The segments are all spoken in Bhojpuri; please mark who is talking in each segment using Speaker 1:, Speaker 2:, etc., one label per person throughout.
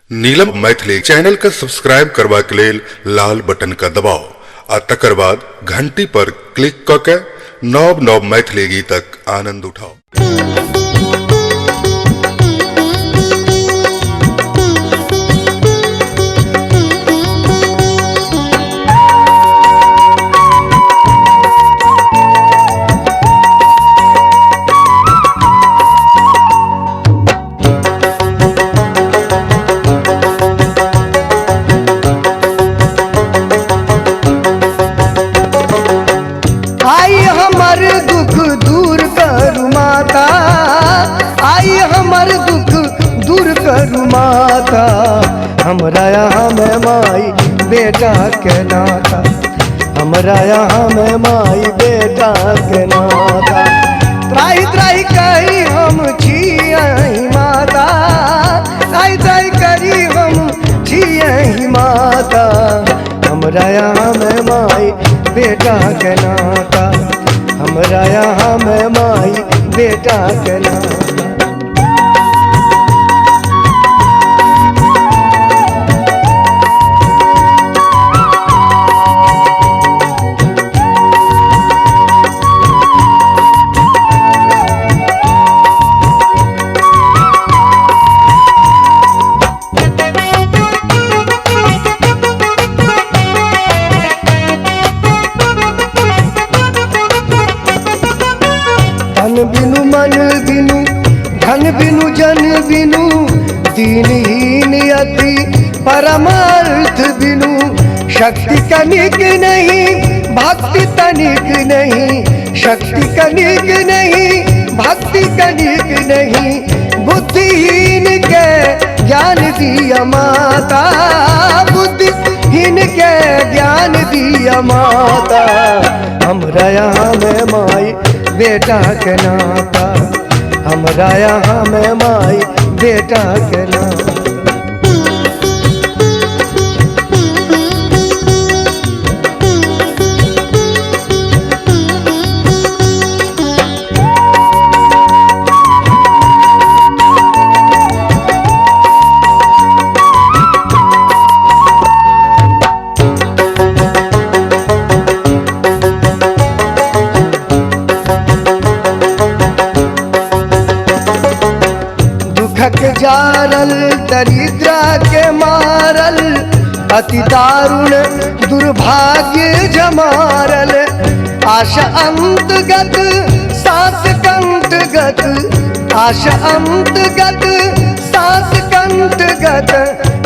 Speaker 1: नीलम मैथिली चैनल के सब्सक्राइब करबा के लेल लाल बटन का दबाओ आ तकर बाद घंटी पर क्लिक क के नव नव मैथिली गीतक आनंद उठाओ।
Speaker 2: माता हमरा यहाँ में माई बेटा के नाता, हमरा यहाँ में माई बेटा के नाता। त्राही त्राही कही हम छियहि माता, त्राही त्राही करी हम छियहि माता। हमरा यहाँ में माई बेटा के नाता, हमरा यहाँ में माई बेटा के नाता। बिनु मन बिनु धन बिनु जन बिनु दीनहीन अति परमार्थ बिनु। शक्ति कनिक नहीं भक्ति तनिक नहीं, शक्ति कनिक नहीं भक्ति कनिक नहीं। बुद्धिहीन के ज्ञान दिया माता, बुद्धिहीन के ज्ञान दिया माता। हमरा यहाँ में माई बेटा के नाता, हमरा यहाँ में माई बेटा के नाता। जारल दरिद्रा के मारल अति दारुण दुर्भाग्य जमारल। आशा अंतगत सास कंठगत, आशा अंतगत सास कंठगत।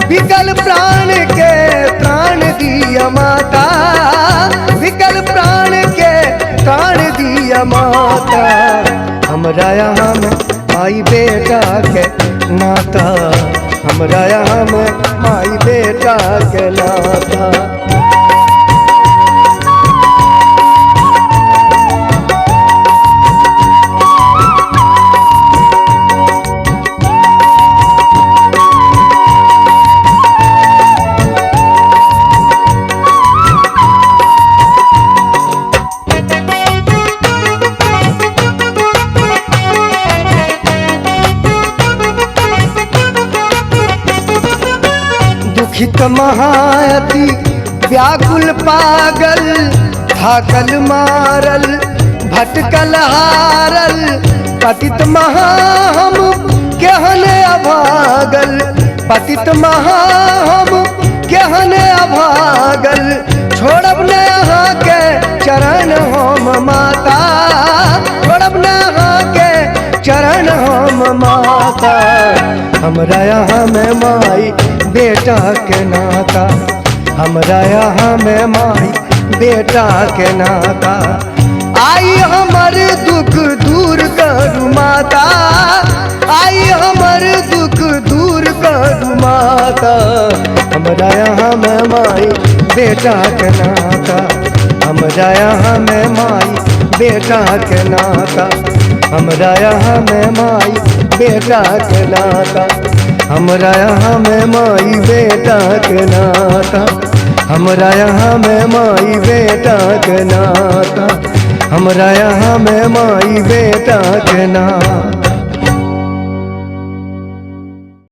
Speaker 2: विकल प्राण के प्राण दिया माता, विकल प्राण के प्राण दिया माता। हमरा यहाँ में माई बेटा के नाता, हमरा यहाँ में माई बेटा के नाता। दुखित महायति व्याकुल पागल, थाकल मारल भटकल हारल। पतित महा हम केहन अभागल, पतित महा हम केहन अभागल। छोड़ब न यहाँ के चरण हम माता, छोड़ब न यहाँ के चरण हम माता। हमरा यहाँ में माई बेटा के नाता, हमरा यहाँ में माई बेटा के नाता। आई हमर दुख दूर करू माता, आई हमर दुख दूर करू माता। हमरा यहाँ में माई बेटा के नाता, हमरा यहाँ में माई बेटा के नाता। हमरा यहाँ में माई बेटा के नाता, हमरा यहाँ में माई बेटा के नाता। हमरा यहाँ में माई बेटा के नाता, हमरा यहाँ में माई बेटा के नाता।